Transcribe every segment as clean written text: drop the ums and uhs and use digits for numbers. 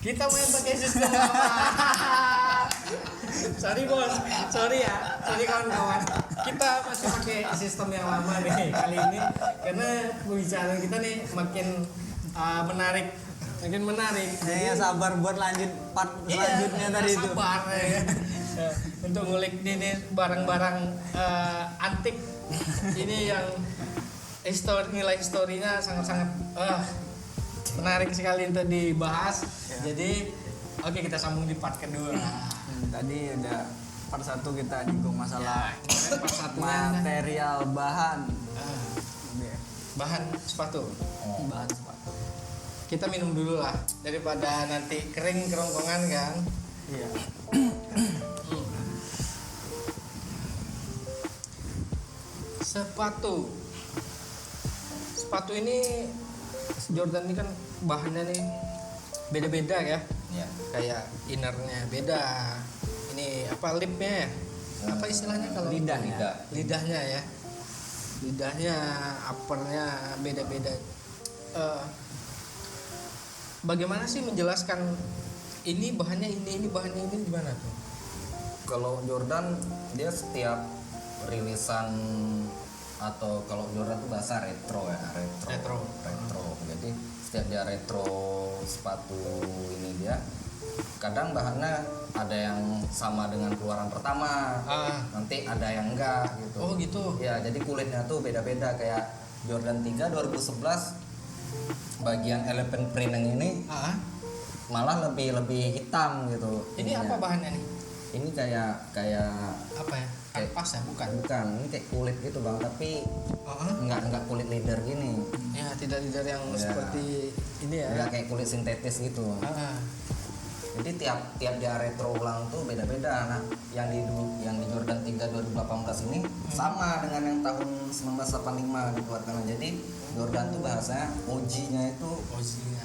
Kita main pakai sistem lama. Sorry bos, sorry kawan-kawan. Kita masih pakai sistem yang lama nih kali ini karena pembicaraan kita nih makin menarik. Saya sabar buat lanjut part selanjutnya tadi itu. Sabar ya. Untuk ngulik ini barang-barang antik ini yang nilai historinya sangat-sangat menarik sekali untuk dibahas. Jadi oke, kita sambung di part kedua. Tadi ada part 1 kita nyinggung masalah part satunya material bahan sepatu. bahan sepatu. Kita minum dulu lah daripada nanti kering kerongkongan kan. Iya. Sepatu ini Jordan ini kan bahannya nih beda-beda ya. Ya. Kayak innernya beda. Ini apa lipnya ya? Apa istilahnya kalau lidahnya ya. Lidahnya, uppernya beda-beda. Bagaimana sih menjelaskan ini bahannya ini bahannya ini gimana tuh? Kalau Jordan dia setiap rilisan atau kalau Jordan tuh bahasa retro ya, retro. Jadi setiap dia retro sepatu ini dia kadang bahannya ada yang sama dengan keluaran pertama, nanti ada yang enggak gitu. Oh gitu. Ya, jadi kulitnya tuh beda-beda kayak Jordan 3 2011 bagian elephant print yang ini malah lebih hitam gitu. Ini ininya. apa bahannya nih? Ini kayak Apa ya? Kanvas ya? Bukan. ini kayak kulit gitu bang, tapi enggak kulit leather gini. Ya, tidak yang Ya. seperti ini ya. Enggak kayak kulit sintetis gitu. Jadi tiap dia retro ulang tuh beda-beda. Nah, yang di Jordan 3 2018 ini sama dengan yang tahun 1985 dikeluarkan. Jadi Jordan tuh bahasanya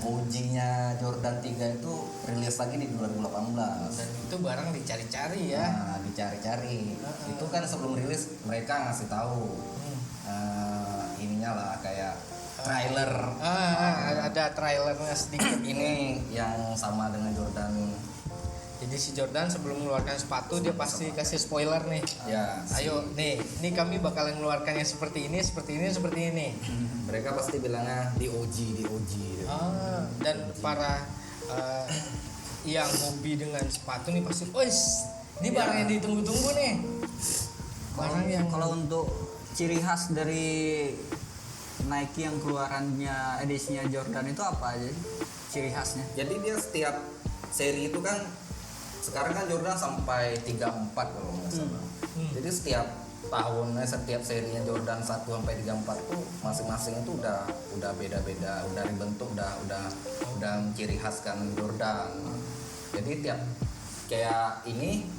OG-nya Jordan 3 itu rilis lagi di 2018. Dan itu barang dicari-cari ya. Nah, dicari-cari. Itu kan sebelum rilis mereka ngasih tahu ininya lah kayak trailer. Ada trailernya sedikit. Ini yang sama dengan Jordan. Jadi si Jordan sebelum mengeluarkan sepatu dia pasti kasih spoiler nih. Ya, Ayo nih, ini kami bakalan mengeluarkan yang seperti ini. mereka pasti bilangnya di OG. Dan para yang hobi dengan sepatu nih pasti, ini barang yang ditunggu-tunggu nih. Barang yang Kalau untuk ciri khas dari Nike yang keluarannya edisinya Jordan itu apa aja ciri khasnya? Jadi dia setiap seri itu kan sekarang kan Jordan sampai 34 kalau nggak salah. Jadi setiap tahunnya setiap serinya Jordan 1 sampai 34 tuh masing-masing itu udah beda-beda, udah dibentuk, udah ciri khaskan Jordan. Jadi tiap kayak ini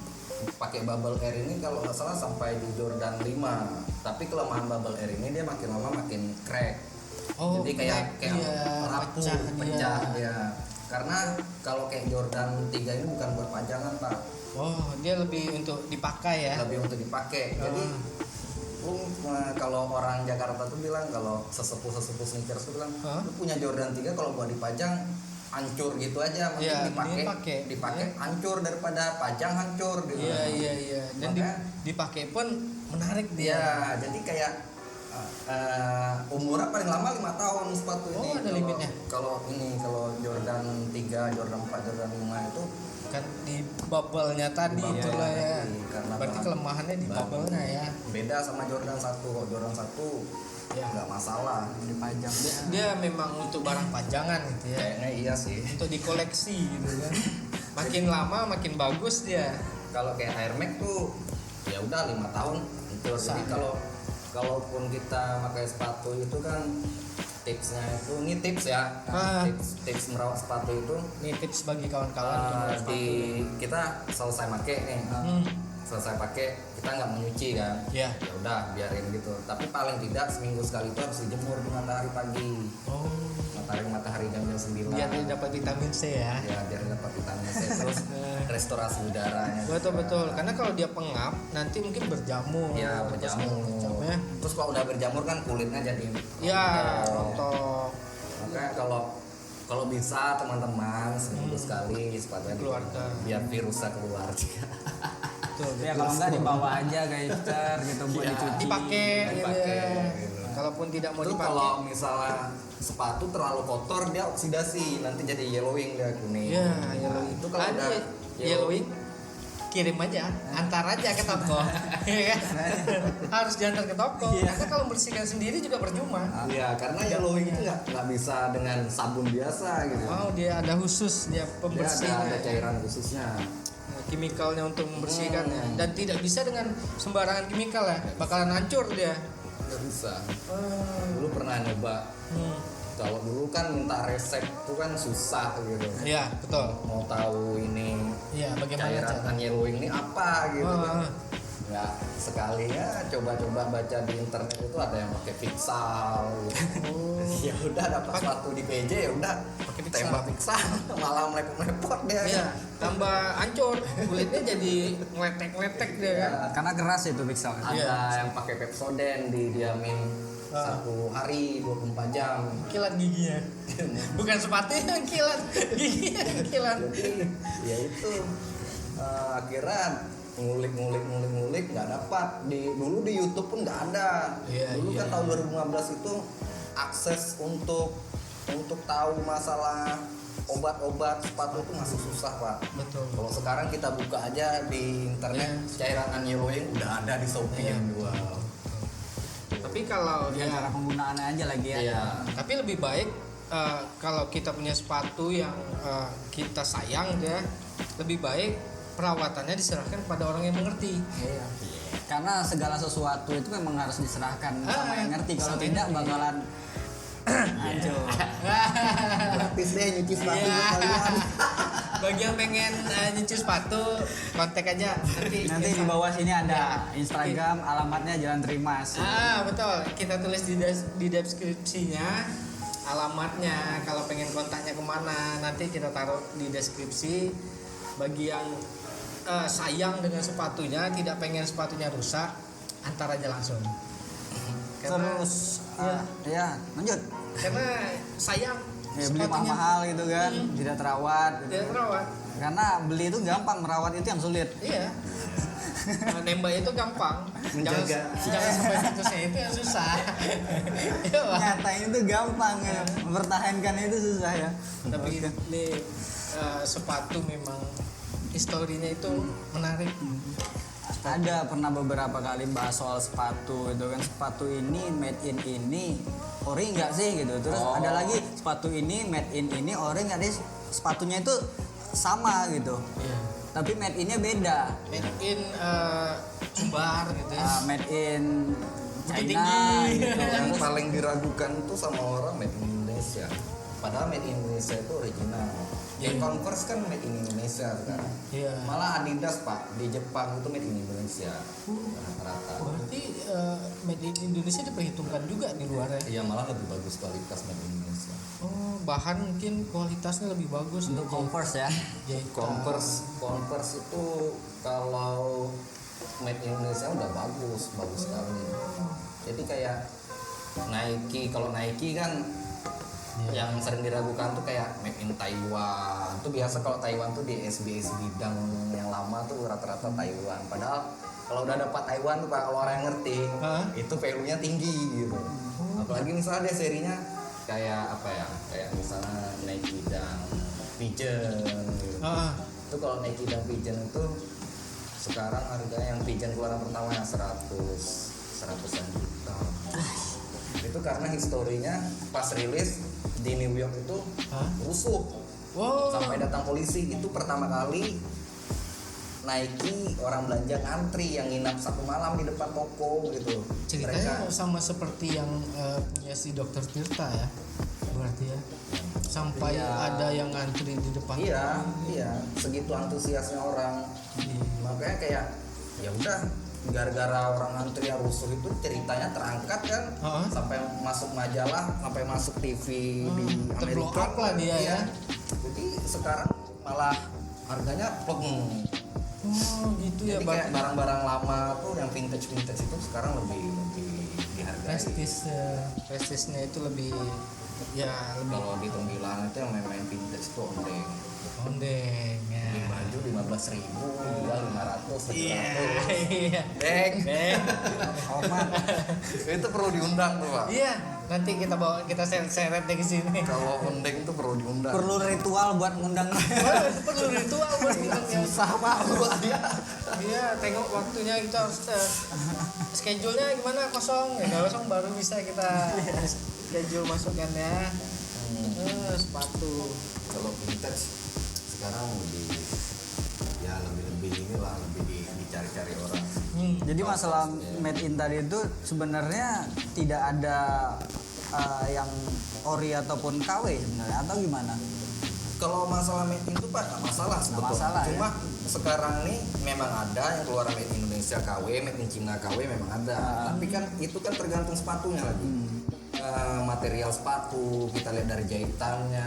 pakai Bubble Air ini kalau nggak salah sampai di Jordan 5. Tapi kelemahan Bubble Air ini dia makin lama makin crack. Jadi kayak rapuh, pecah dia. Karena kalau kayak Jordan 3 ini bukan buat pajangan, Pak. dia lebih untuk dipakai ya. Lebih untuk dipakai. Jadi kalau orang Jakarta tuh bilang, kalau sesepuh sneakers tuh bilang, lu punya Jordan 3 kalau buat dipajang hancur gitu aja, mending dipakai hancur daripada pajang hancur gitu. Iya. Dan dipakai pun menarik dia. Iya, jadi kayak umurnya paling lama 5 tahun sepatu ini. Ada limitnya. Kalau Jordan 3, Jordan 4, Jordan 5 itu Kan di bubble-nya tadi itulah ya. Karena Berarti kelemahannya di bubble-nya ya. Beda sama Jordan 1. Kalau Jordan 1 nggak masalah Dipajang. Dia memang untuk barang pajangan gitu ya. Kayaknya iya sih. Untuk dikoleksi gitu kan. Makin lama makin bagus dia. Kalau kayak Air Max tuh ya udah 5 tahun itu. Jadi kalaupun kita pakai sepatu itu kan tipsnya itu, ini tips ya. Tips merawat sepatu itu. Ini tips bagi kawan-kawan kita selesai pakai nih. Selesai pakai kita nggak menyuci kan. Ya udah biarin gitu. Tapi paling tidak seminggu sekali itu harus dijemur di matahari pagi. Matahari jam 9. Biar dia dapat vitamin C ya. Ya biar dapat vitamin C, terus restorasi udaranya. Betul. Karena kalau dia pengap nanti mungkin berjamur. Ya berjamur. Terus kalau udah berjamur kan kulitnya jadi rontok. Makanya kalau kalau bisa teman-teman seminggu sekali sepatunya Keluarkan. biar virusnya keluar juga. Betul, Ya kalau enggak dibawa aja gangster gitu buat Iya. dicuci. dipakai gitu Dipakai, ya. gitu. Kalaupun tidak mau Itu dipakai, kalau misalnya sepatu terlalu kotor dia oksidasi nanti jadi yellowing dia kuning. ya Nah, yellowing. itu kalau Ada udah yellowing, kirim aja, antar aja ke toko, ya kan? Harus diantar ke toko. Karena kalau membersihkan sendiri juga percuma. Iya, karena yellowing itu nggak bisa dengan sabun biasa gitu. Oh, dia ada khusus dia Dia pembersihnya, ada cairan khususnya. kimikalnya untuk membersihkannya, dan tidak bisa dengan sembarangan kimikal ya, bakalan hancur dia. Nggak bisa. Hmm. Dulu pernah nyoba. Kalau dulu kan minta resep itu kan susah gitu. Iya, betul. Mau tahu ini Iya, bagaimana cairan cara? yellowing ini apa gitu kan. Ah. Ya sekali ya coba-coba baca di internet itu ada yang pakai Pixal gitu. Ya udah dapat sepatu di PJ ya udah Pakai Pixal. tembak Pixal malah melepot-melepot dia. Iya, tambah hancur, kulitnya jadi ngeletek-ngeletek dia kan. Karena keras itu pixel. Ada Iya. yang pakai Pepsodent didiamin Ah. 1 hari 24 jam. Kilat giginya. Bukan sepatu yang kilat, giginya yang kilat. Jadi ya itu akhirnya ngulik nggak dapat dulu di YouTube pun nggak ada. Iya, Dulu kan iya. tahun 2015 itu akses untuk tahu masalah obat-obat sepatu itu masih susah Pak. Betul. Kalau sekarang kita buka aja di internet cairan yellowing udah ada di Shopee Iya. yang jual. Tapi kalau Ya, cara penggunaannya aja lagi ya. Iya. tapi lebih baik kalau kita punya sepatu yang kita sayang ya, lebih baik perawatannya diserahkan kepada orang yang mengerti. Iya. Karena segala sesuatu itu memang harus diserahkan sama yang ngerti. Kalau sama tidak yang ngerti. bakalan hancur. Gratis deh nyuci sepatu Iya. kalian. Bagi yang pengen nyuci sepatu, kontak aja Nanti di bawah sini ada Instagram, alamatnya Jalan Trimas. Betul, kita tulis di deskripsinya alamatnya. Kalau pengen kontaknya kemana, nanti kita taruh di deskripsi. Bagi yang sayang dengan sepatunya, tidak pengen sepatunya rusak, antar aja langsung. Karena, Terus ya lanjut. karena sayang Ya, beli sepatunya. mahal gitu kan, tidak terawat. Gitu. Tidak terawat. Karena beli itu gampang, merawat itu yang sulit. Iya. Nembak itu gampang. Menjaga. Jangan sampai putusnya itu yang susah. Iya, Pak. Nyatain itu gampang ya, mempertahankan itu susah ya. Tapi ini sepatu memang historinya itu menarik. Ada pernah beberapa kali bahas soal sepatu itu kan, sepatu ini made in ini ori enggak sih gitu. Terus ada lagi sepatu ini made in ini ori enggak deh, sepatunya itu sama gitu. Iya. Tapi made innya beda. Made in Sumbar gitu ya. Made in Bukit China Tinggi. gitu. Yang Terus paling diragukan itu sama orang made in Indonesia. Padahal made in Indonesia itu original. Iya. Converse kan made in Indonesia sekarang. Iya. Malah Adidas Pak di Jepang itu made in Indonesia rata-rata. Berarti made in Indonesia diperhitungkan juga di luar ya. Iya malah lebih bagus kualitas made in Indonesia. Oh, bahan mungkin kualitasnya lebih bagus untuk Converse ya. jahitan. Converse itu kalau made in Indonesia udah bagus sekali. Jadi kayak Nike, kalau Nike kan yang sering diragukan tuh kayak made in Taiwan. Tuh biasa kalau Taiwan tuh di SBS bidang yang lama tuh rata-rata Taiwan. Padahal kalau udah dapat Taiwan tuh Pak, kalau orang yang ngerti Hah? itu value-nya tinggi gitu. Apalagi misalnya dia serinya kayak apa ya? Kayak misalnya Nike dan Pigeon gitu. Itu kalau Nike dan Pigeon itu sekarang harganya yang Pigeon keluaran pertama yang 100-an juta. Itu karena historinya pas rilis di New York itu rusuh Wow. sampai datang polisi. Itu pertama kali Nike orang belanja ngantri yang nginap 1 malam di depan toko gitu. Ceritanya sama seperti yang punya si Dokter Tirta ya. Berarti ya. Sampai Iya. ada yang ngantri di depan. Iya, segitu antusiasnya orang. Iya. Makanya kayak ya udah gara-gara orang antri yang rusuh itu ceritanya terangkat kan sampai masuk majalah, sampai masuk TV di Terblow Amerika up lah dia ya. Jadi sekarang malah harganya pleng. Oh gitu ya, Jadi kayak barang-barang lama tuh yang vintage itu sekarang lebih dihargai. prestisnya itu lebih Ya lebih Kalau dihitung bilang itu yang main vintage itu ondeng. ondeng ya. Beli baju 15.000, jual 500, 700. Iya. Deng. Deng. Oman. Itu perlu diundang tuh, Pak. Iya, nanti kita bawa kita seret deh ke sini. Kalau ondeng itu perlu diundang. Perlu ritual buat ngundang. Perlu ritual buat bilang ya. Susah Pak. Iya, tengok waktunya kita harus schedule-nya gimana kosong. Ya kalau kosong baru bisa kita schedule masukkan ya. Sepatu. Kalau vintage sekarang lebih inilah lebih dicari-cari orang. Jadi masalah made in tadi itu sebenarnya tidak ada yang ori ataupun KW sebenarnya atau gimana? Kalau masalah made in itu Pak nggak masalah sebetulnya. masalah, Cuma sekarang nih memang ada yang keluar made in Indonesia KW, made in Cina KW memang ada. Tapi kan itu kan tergantung sepatunya lagi. Material sepatu kita lihat dari jahitannya.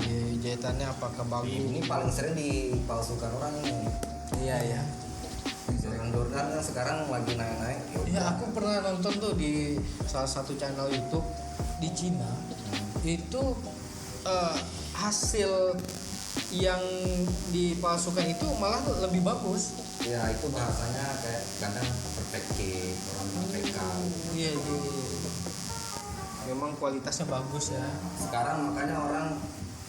Iya, jahitannya apakah bagus? Ini paling sering dipalsukan orang ini. Iya. Jordan yang sekarang lagi naik-naik. Ya aku pernah nonton tuh di salah satu channel YouTube di Cina. Itu hasil yang dipalsukan itu malah lebih bagus. Ya itu bahasanya kayak kadang perfect cake, orang perfekan. Iya. Memang kualitasnya bagus ya. Sekarang makanya orang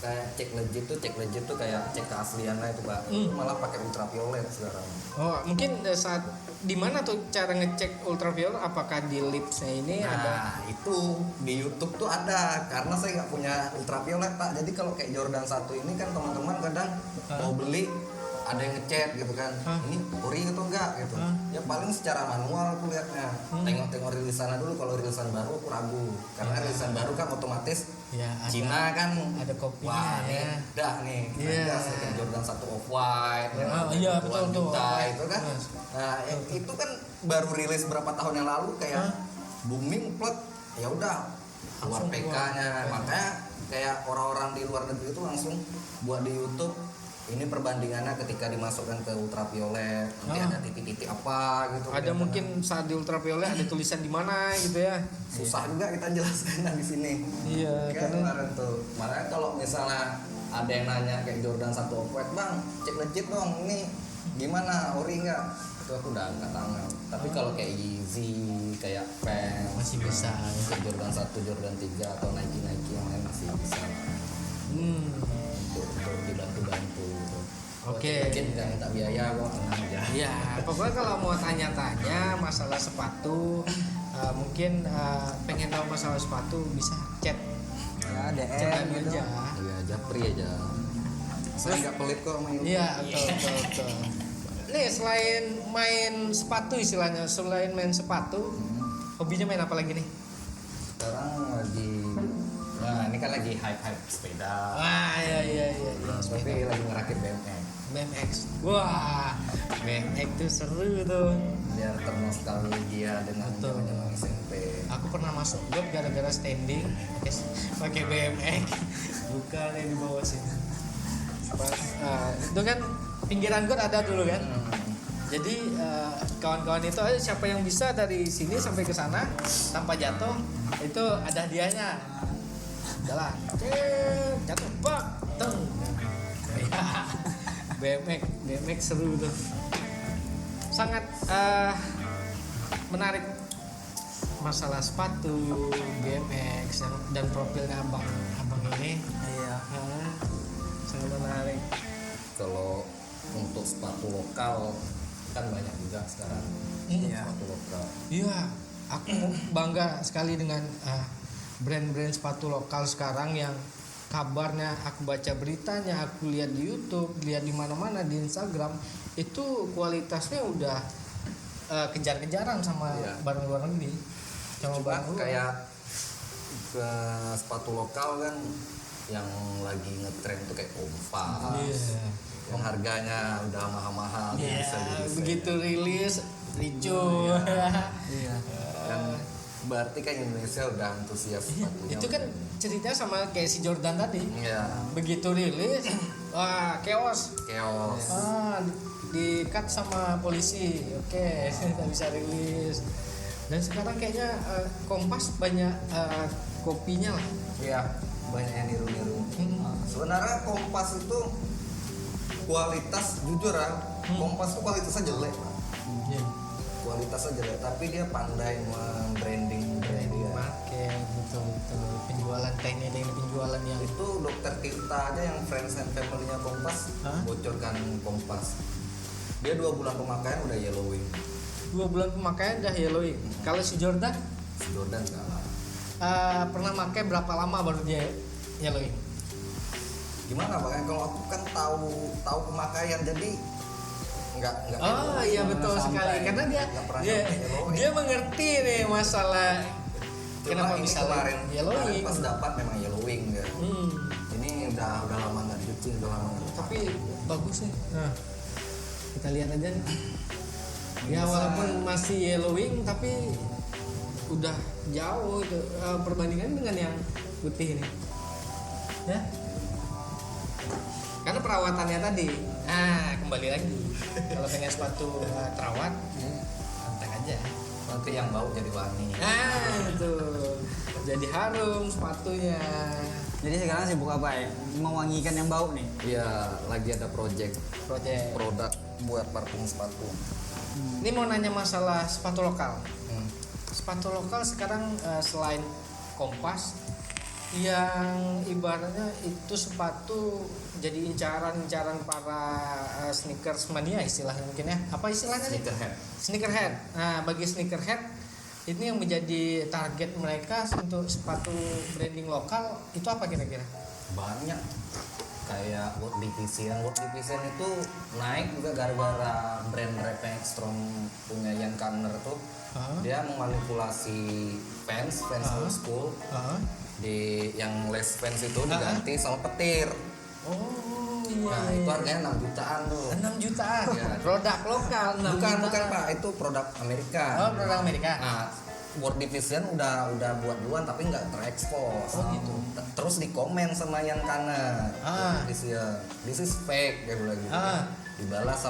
kayak cek legit tuh kayak cek keaslian lah itu Pak. Malah pakai ultraviolet sekarang. Oh, mungkin saat di mana tuh cara ngecek ultraviolet? Apakah di lipsnya ini ada? Nah itu di YouTube tuh ada, karena saya nggak punya ultraviolet Pak. Jadi kalau kayak Jordan 1 ini kan teman-teman kadang mau beli ada yang ngechat gitu kan, ini ori atau enggak gitu. Ya paling secara manual aku lihatnya, tengok-tengok rilisannya dulu. Kalau rilisan baru aku ragu, karena rilisan baru kan otomatis Ya, ada. Cina kan Ada kopinya wah ya. nih dah nih Iya. kayak Jordan 1 off white Iya, betul tuh. itu kan. Nah itu kan baru rilis berapa tahun yang lalu kayak booming plot, ya udah keluar Langsung PK-nya. Makanya kayak orang-orang di luar negeri itu langsung buat di YouTube ini perbandingannya ketika dimasukkan ke ultraviolet, nanti ada titik-titik apa gitu. Ada mungkin saat di ultraviolet ada tulisan di mana gitu ya. Susah juga kita jelaskan di sini. Iya, Kayak karena kemarin tuh. Makanya kalau misalnya ada yang nanya kayak Jordan 1 off-white, Bang, cek legit dong, ini gimana, ori enggak? Itu aku udah angkat tangan. Tapi kalau kayak Yeezy, kayak Vans, masih bisa. kayak Jordan 1, Jordan 3 atau Nike yang lain masih bisa untuk dibantu-bantu. Oke. Mungkin nggak minta biaya kok, tenang aja. Ya, pokoknya kalau mau tanya-tanya masalah sepatu, mungkin pengen tahu masalah sepatu bisa chat Ya chat DM kami gitu. aja. Iya, japri aja. Saya nggak pelit kok main. Iya, betul. Nih selain main sepatu istilahnya, selain main sepatu, hobinya main apa lagi nih? Sekarang lagi, nah ini kan lagi hype sepeda. Wah, iya. Tapi lagi ngerakit BMX. BMX. Wah, BMX tuh seru tuh. Biar ternostalgia dengan Betul. zaman SMP. Aku pernah masuk grup gara-gara standing pakai BMX. Bukan yang di bawah sini. Itu kan pinggiran got ada dulu kan. Jadi kawan-kawan itu aja siapa yang bisa dari sini sampai ke sana tanpa jatuh itu ada hadiahnya. Jalan, jatuh, bak, teng. BMX seru tuh. Sangat menarik masalah sepatu, BMX dan profilnya abang ini. Iya. Sangat menarik. Kalau untuk sepatu lokal kan banyak juga sekarang. Iya. Sepatu lokal. Iya, aku bangga sekali dengan brand-brand sepatu lokal sekarang yang kabarnya aku baca beritanya, aku lihat di YouTube, lihat di mana-mana di Instagram itu kualitasnya udah kejar-kejaran sama Iya. barang luar negeri. Sama Cuma barang luar. kayak ke sepatu lokal kan yang lagi ngetren tuh kayak Kompas. Iya. Yang harganya udah mahal-mahal Iya, bisa di-resell. begitu rilis ricu. Iya. Dan berarti kan Indonesia udah antusias sepatunya. Itu kan ceritanya sama kayak si Jordan tadi. Iya, Begitu rilis, wah chaos. chaos. Di-cut sama polisi. Oke, nggak bisa rilis. Dan sekarang kayaknya Kompas banyak kopinya lah. Iya, banyak yang niru-niru. Sebenarnya Kompas itu kualitas, jujur ya, Kompas itu kualitasnya jelek, Pak. Iya. Kualitasnya jelek, tapi dia pandai membranding brand dia. Pakai betul penjualan teknik penjualan yang Itu Dokter Tirta aja yang friends and family-nya Kompas Hah? bocorkan Kompas. Dia 2 bulan pemakaian udah yellowing. 2 bulan pemakaian udah yellowing. Kalau si Jordan Si Jordan enggak lah. pernah pakai berapa lama baru dia yellowing? Gimana Pak? Kalau aku kan tahu pemakaian jadi enggak Oh iya Nggak betul pernah sekali sampai. karena dia Nggak pernah dia, sampai yellowing. dia mengerti nih masalah Cuma kenapa ini bisa kemarin yellowing. pas dapat memang yellowing ya. Ini udah lama nggak dicuci, udah lama nggak dipakai. Tapi bagus nih. Nah, kita lihat aja nih. Ya Bisa. walaupun masih yellowing tapi udah jauh itu perbandingan dengan yang putih ini. Ya. Karena perawatannya tadi. Nah, kembali lagi. Kalau pengen sepatu terawat, santai aja. Nanti yang bau jadi wangi. Nah, itu. Jadi harum sepatunya. Jadi sekarang sibuk apa ya? Mewangikan yang bau nih. Iya, lagi ada project Project. produk buat parfum sepatu. Ini mau nanya masalah sepatu lokal. Hmm. Sepatu lokal sekarang selain Kompas yang ibaratnya itu sepatu jadi incaran para sneakers mania istilahnya mungkin ya. Apa istilahnya sih? Sneakerhead. Sneakerhead. Nah, bagi sneakerhead ini yang menjadi target mereka untuk sepatu branding lokal itu apa kira-kira? Banyak kayak World Division itu naik juga gara-gara brand Repextrom punya Ian Kanner tuh. Hah? Dia memanipulasi fans old school di yang les fans itu diganti sama petir. Oh iya. Nah, itu harganya 6 jutaan tuh. 6 jutaan. Iya. Produk lokal 6 Bukan jutaan. Pak, itu produk Amerika. Oh, produk Amerika. Nah, World Division udah buat duluan tapi nggak terekspos. Oh, gitu. Terus dikomen sama yang kanan. Ah. World Division, this is fake dia bilang gitu. Ah. Dibalas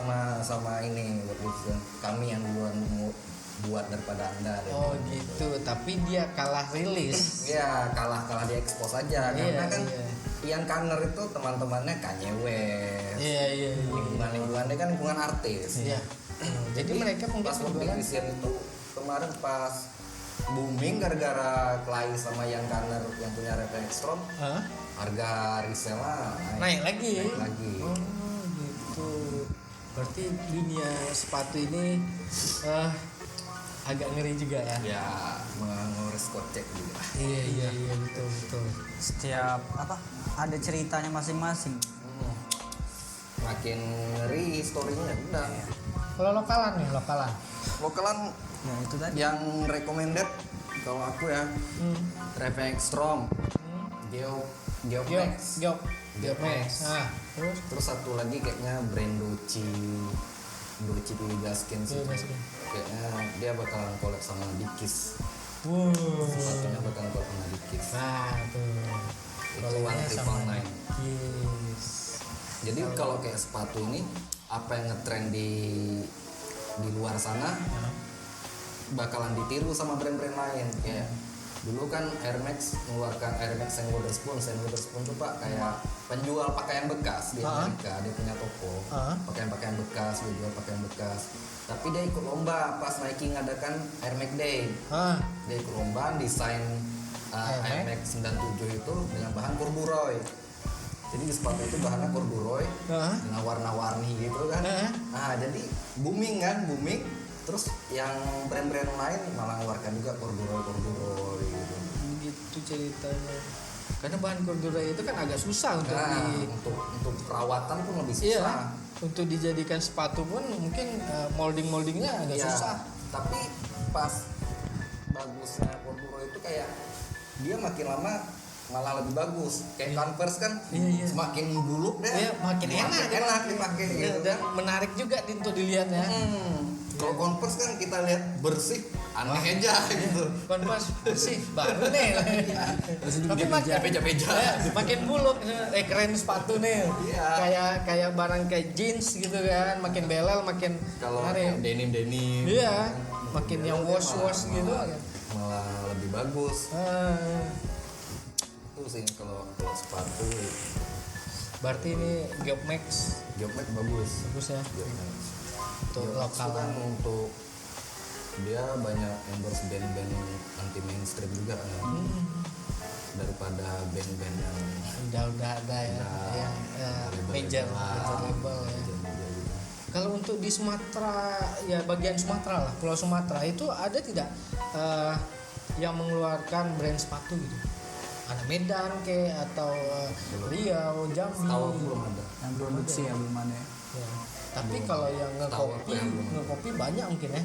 sama ini World Division. Kami yang duluan buat daripada Anda. dia Oh bilang. gitu, tapi dia kalah rilis. Iya, kalah diekspos aja karena Iya, kan iya. Ian Kanner itu teman-temannya Kanye West. Iya. Lingkungan-lingkungannya kan lingkungan artis. Iya. Jadi mereka mungkin pas World penjualan. Division itu kemarin pas booming gara-gara Clay sama Ian Kanner yang punya Repextrom, Hah? harga resellnya Naik lagi. Naik lagi. Oh gitu. Berarti dunia sepatu ini agak ngeri juga ya. Ya mengurus kocek juga. Iya betul. Setiap ada ceritanya masing-masing. Makin ngeri historinya udah. Kalau lokalan nih, lokalan. Lokalan Ya itu tadi. yang recommended kalau aku ya Repextrom, Geomax. Geomax. Nah, Terus satu lagi kayaknya brand Doci Gaskin sih. Gaskin. Kayaknya dia bakalan collab sama Dickies. wow. Sepatunya bakalan collab sama Dickies. Nah, tuh. Itu Koleknya sama 199. Yes. Jadi kalau kayak sepatu ini apa yang ngetrend di luar sana bakalan ditiru sama brand-brand lain kayak dulu kan Air Max mengeluarkan Air Max Saint Witherspoon tuh Pak kayak penjual pakaian bekas di Amerika, dia punya toko pakaian bekas, dia jual pakaian bekas, tapi dia ikut lomba pas Nike ngadakan Air Max Day, dia ikut lomba desain Air Max 97 itu dengan bahan corduroy. Jadi di sepatu itu bahannya corduroy dengan warna-warni gitu kan. Nah, jadi booming. Terus yang brand-brand lain malah ngeluarkan juga corduroy gitu. Begitu ceritanya. Karena bahan corduroy itu kan agak susah untuk Nah, di untuk perawatan pun lebih iya, susah. untuk dijadikan sepatu pun mungkin moldingnya agak Iya, susah. tapi pas bagusnya corduroy itu kayak dia makin lama malah lebih bagus. Kayak Converse kan semakin buluk deh. Iya, makin enak dipakai Iya, gitu dan kan. menarik juga untuk dilihat ya. Kalau Converse kan kita lihat bersih, aneh aja gitu. Converse bersih baru nih. Tapi makin Peja-peja. makin buluk, keren sepatu nih. Iya. Kayak barang kayak jeans gitu kan, makin belel, makin Kalau menarik. denim Iya, makin yang wash gitu. malah lebih bagus. Itu sih kalau sepatu Berarti ini Geopmax Geopmax bagus. bagus ya Geopmax. untuk Geopmax itu kan lokal. untuk dia banyak endorse band-band anti mainstream juga kan. Daripada band-band yang Udah ada ya Udah yang major label ya. major-major gitu. Kalau untuk di Sumatera ya bagian Sumatera lah, Pulau Sumatera itu ada tidak yang mengeluarkan brand sepatu gitu? Ada Medan ke atau Riau, Jambi. Tahu aku belum ada. Yang produksi ya belum ada. Ya. Tapi kalau yang Tahu aku yang belum. ngekopi banyak mungkin ya.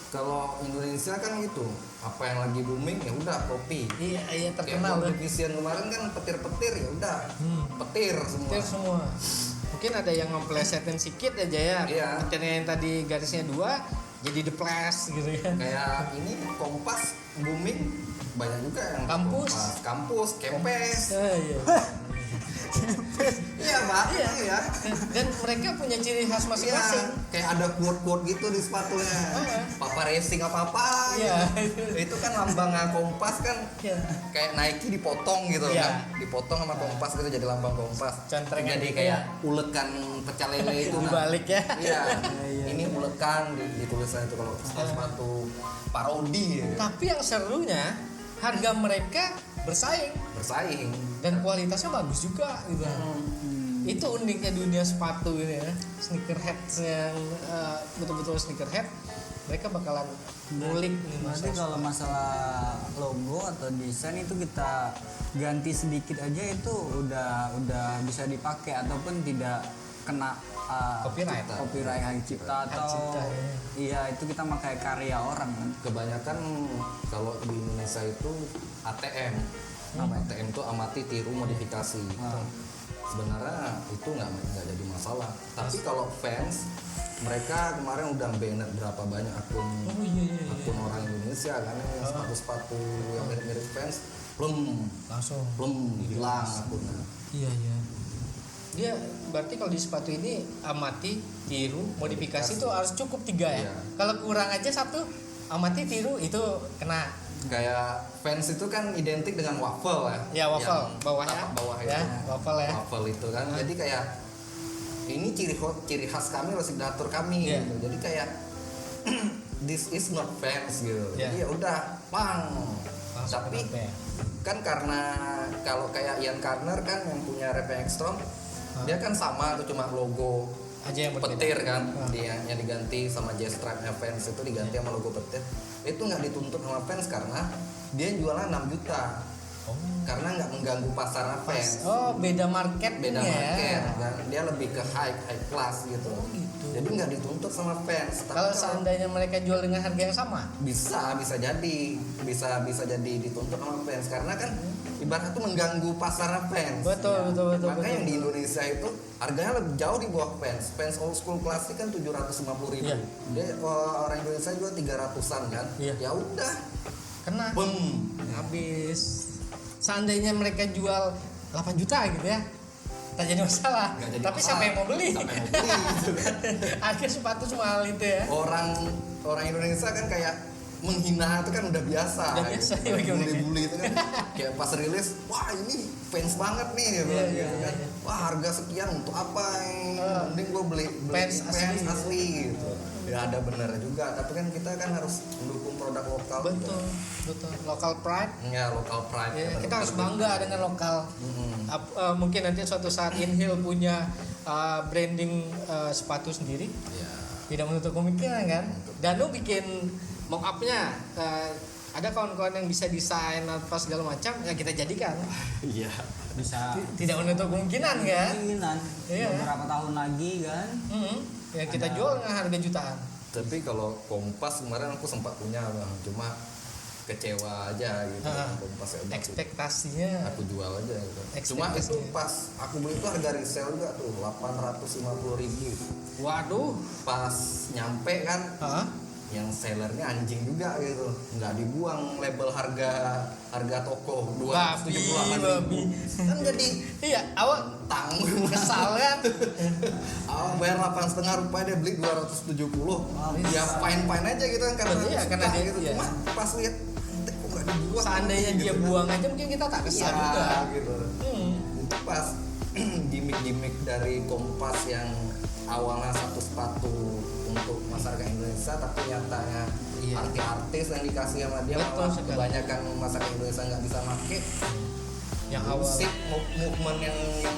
Kalau Indonesia kan gitu, apa yang lagi booming ya udah kopi. Iya Kayak terkenal tuh. Vision kemarin kan petir-petir ya udah, petir semua. Petir semua. Mungkin ada yang ngeplesetin sedikit aja ya. Iya. Petirnya yang tadi garisnya 2 jadi deples gitu ya. Kayak ini Kompas booming banyak juga yang Kampus. Kompas. Kampus, Kempes. Iya. Iya, Pak. Iya. Iya. Dan mereka punya ciri khas Iya, masing-masing. kayak ada quote-quote gitu di sepatunya. Papa racing apa-apa. Iya. Itu kan lambang Kompas kan Iya. kayak Nike dipotong gitu Iya. kan. Dipotong sama Kompas gitu jadi lambang Kompas. Contrengan Jadi gitu kayak ya. ulekan pecel lele itu. nah. Dibalik ya. Iya. Ini ulekan di tulisan itu kalau sepatu parodi ya. Tapi yang serunya harga mereka bersaing Bersaing. dan kualitasnya bagus juga gitu. Itu uniknya dunia sepatu ini ya. Sneakerhead yang betul-betul sneakerhead, mereka bakalan ngulik nih Berarti kalau masalah logo atau desain itu kita ganti sedikit aja itu udah bisa dipakai ataupun tidak kena Copyright. hak cipta Hak atau cipta, ya. iya itu kita pakai karya orang kan. Kebanyakan kalau di Indonesia itu ATM. ATM itu amati, tiru, modifikasi. Sebenarnya itu nggak jadi masalah. Tapi kalau fans, mereka kemarin udah banned berapa banyak akun akun orang Indonesia karena yang sepatu-sepatu yang mirip-mirip fans langsung. belum hilang akunnya. Iya. Dia berarti kalau di sepatu ini amati, tiru, modifikasi itu harus cukup 3 ya. Iya. Kalau kurang aja 1, amati, tiru itu kena. Kayak fans itu kan identik dengan waffle ya. Ya waffle Yang bawahnya. tapak bawah itu. Ya, waffle ya. Waffle itu kan. Jadi kayak ini ciri khas kami, signatur kami Iya. gitu. Jadi kayak this is not fans gitu. Iya. Jadi ya udah pang. Langsung Tapi kenapa ya? kan karena kalau kayak Ian Garner kan yang punya Repe Extrom, dia kan sama tuh cuma logo Aja yang berbeda. petir kan, dia yang diganti sama Jazz Stripe fans itu diganti sama logo petir. Itu nggak dituntut sama fans karena dia jualnya 6 juta. Karena nggak mengganggu pasar fans. Oh, beda market Beda ya. market kan, dia lebih ke high class gitu. Jadi nggak dituntut sama fans. Tapi Kalau seandainya mereka jual dengan harga yang sama, bisa jadi dituntut sama fans karena kan ibarat itu mengganggu pasar fans. Betul. Makanya yang di Indonesia itu harganya lebih jauh di bawah fans. Fans old school klasik kan 750.000. Iya. Dia orang Indonesia juga 300-an kan. Iya. Ya udah, kena. bem. Habis. Seandainya mereka jual 8 juta gitu ya, tak jadi masalah. Nggak jadi Tapi masalah. siapa yang mau beli? Siapa yang mau beli gitu kan. Harga sepatu semahal itu ya. Orang Indonesia kan kayak menghina itu kan udah biasa. Udah biasa, ya, bagaimana? Bully-bully itu kan kayak pas rilis, wah ini fans banget nih ya, Iya, gitu iya, kan. iya. Wah harga sekian untuk apa? Mending gue beli Fans asli gitu. Ya ada benar juga, tapi kan kita kan harus mendukung produk lokal. Betul. Local pride. Ya lokal pride. Ya, kata kita harus dokter. bangga dengan lokal. Mungkin nanti suatu saat Inhil punya branding sepatu sendiri. Ya. Tidak menutup kemungkinan kan. Danu bikin mock up-nya. Ada kawan-kawan yang bisa desain apa segala macam, ya kita jadikan. Iya. Bisa Tidak menutup kemungkinan kan. keinginan Iya. beberapa tahun lagi kan. Ya kita jual dengan harga jutaan. Tapi kalau Kompas kemarin aku sempat punya bang, cuma kecewa aja gitu. Kompas ya udah Ekspektasinya aku jual aja gitu. Ekspektasi. Cuma itu pas aku beli itu harga resell juga tuh 850.000. waduh. Pas nyampe kan Hah? yang sellernya anjing juga gitu, nggak dibuang label harga toko 278.000 kan jadi Iya, awak tanggung kesal kan? awal bayar 8,5 rupiah dia beli 270 ya fine aja gitu kan karena Iya, suka karena dia- gitu iya. cuma pas lihat kok nggak seandainya dia buang aja mungkin kita tak kesal juga. gitu. Itu pas gimmick-gimmick dari Kompas yang awalnya satu sepatu untuk masyarakat Indonesia tapi nyatanya Iya. artis yang dikasih sama dia Betul malah sekali. kebanyakan masyarakat Indonesia nggak bisa pakai. Yang awal Musik movement yang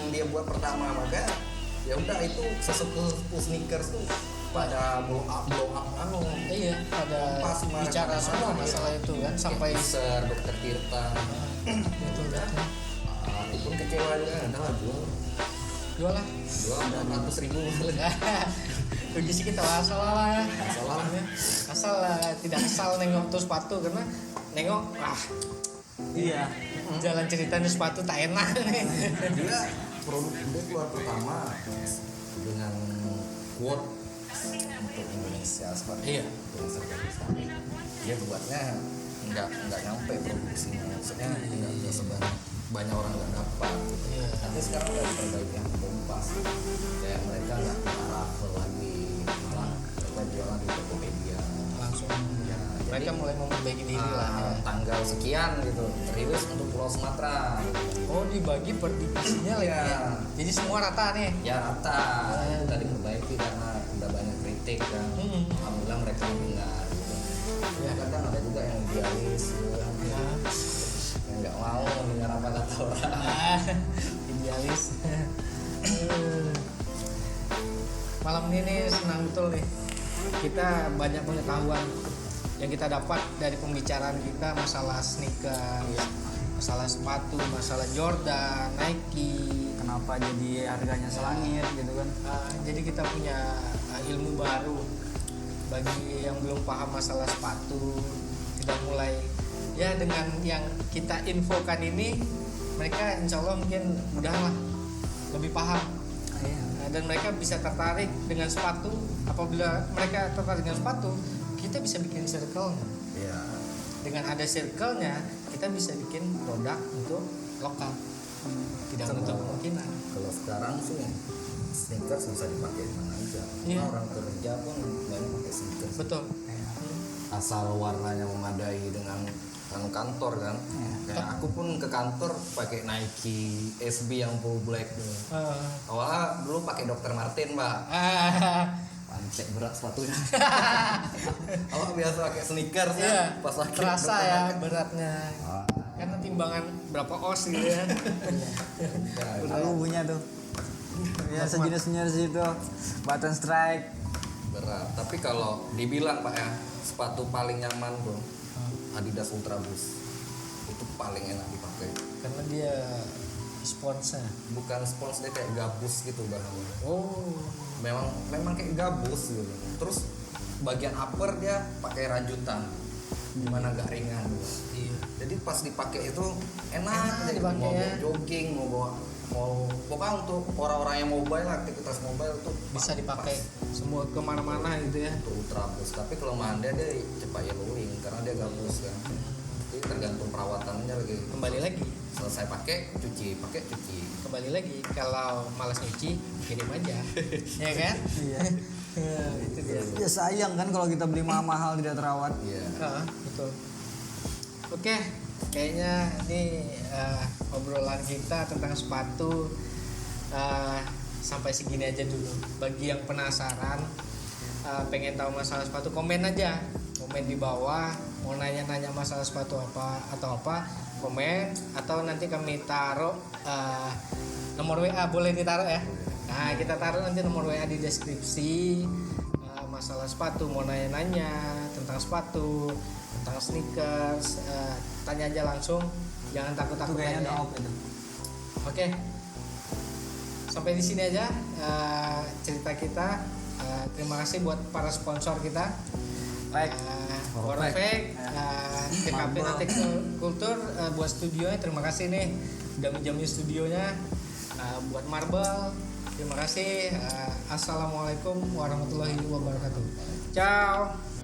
dia buat pertama, maka ya udah itu sesuatu sneakers tuh pada blow up iya pada Kompas kemarin. bicara semua masalah itu kan sampai Sampai Dokter Tirta itu aku pun kecewa juga ada lah jual lah. 200.000 Rugi sih kita lah salah Salah. asal tidak asal nengok tuh sepatu karena nengok Iya. jalan ceritanya sepatu tak enak nih. dia produk dia keluar pertama dengan quote untuk Indonesia sepatu Iya. Indonesia tapi dia buatnya nggak nyampe produksinya maksudnya nggak sebanyak banyak orang nggak dapat gitu. Iya. Tapi sekarang udah diperbaiki yang Kompas kayak mereka nggak raffle lagi malah mereka jualan di Tokopedia Langsung ya, mereka mulai memperbaiki diri lah. tanggal sekian gitu rilis untuk Pulau Sumatera Oh dibagi per divisinya lagi Iya. ya. Jadi semua rata nih. ya rata itu tadi diperbaiki karena udah banyak kritik kan alhamdulillah mereka mendengar gitu. Ya kadang ada juga yang idealis gitu kan. Ya. Yang nggak mau mendengar apa kata orang Idealis. Malam ini nih senang betul nih. Kita banyak pengetahuan yang kita dapat dari pembicaraan kita masalah sneaker, masalah sepatu, masalah Jordan, Nike. Kenapa jadi harganya selangit gitu kan? Jadi kita punya ilmu baru bagi yang belum paham masalah sepatu. Kita mulai ya dengan yang kita infokan ini, mereka insya Allah mungkin mudah lah lebih paham. Dan mereka bisa tertarik dengan sepatu. Apabila mereka tertarik dengan sepatu, kita bisa bikin circle-nya. iya Dengan ada circle-nya, kita bisa bikin produk untuk lokal. Tidak menutup kemungkinan. kalau sekarang sih sneakers bisa dipakai di mana aja Iya. orang kerja pun banyak pakai sneakers Betul. asal warnanya memadai dengan kantor kan kayak aku pun ke kantor pakai Nike SB yang full black awalnya dulu pakai Dr. Martin mbak pancek berat sepatunya awal biasa pakai sneakers Iya. kan pas pakai Terasa Dr. ya Martin. beratnya. Karena timbangan berapa os gitu ya. Aku punya tuh. Ya sejenis itu button strike. berat tapi kalau dibilang pak ya sepatu paling nyaman tuh Adidas Ultra Boost itu paling enak dipakai Karena dia sponsor. bukan spons dia kayak gabus gitu bahannya Oh. memang kayak gabus gitu terus bagian upper dia pakai rajutan gimana nggak ringan Iya. jadi pas dipakai itu enak Enak aja gitu. dipakai mau ya. jogging mau pokoknya untuk orang-orang yang mobile aktivitas mobile tuh Bisa dipakai semua kemana-mana gitu ya. untuk Ultra Boost tapi kelemahan dia cepat yellowing karena dia gabus kan jadi tergantung perawatannya lagi Kembali lagi. selesai pakai cuci Kembali lagi. Kalau malas nyuci, kirim aja. Ya kan? Iya. Itu dia. Ya sayang kan kalau kita beli mahal-mahal tidak terawat. iya Betul. Oke, kayaknya ini obrolan kita tentang sepatu sampai segini aja dulu. Bagi yang penasaran, pengen tahu masalah sepatu, komen aja, komen di bawah. Mau nanya-nanya masalah sepatu apa atau apa, komen atau nanti kami taruh nomor WA, boleh ditaruh ya. Nah, kita taruh nanti nomor WA di deskripsi. Masalah sepatu, mau nanya-nanya tentang sepatu, tentang sneakers, tanya aja langsung, jangan Itu takut-takut kayaknya tanya. udah off itu. Oke, sampai di sini aja cerita kita. Terima kasih buat para sponsor kita. Baik. Perfect, TKP Marble. Nanti Kultur buat studionya, terima kasih nih udah menjamin studionya. Buat Marble, terima kasih. Assalamualaikum warahmatullahi wabarakatuh. Ciao.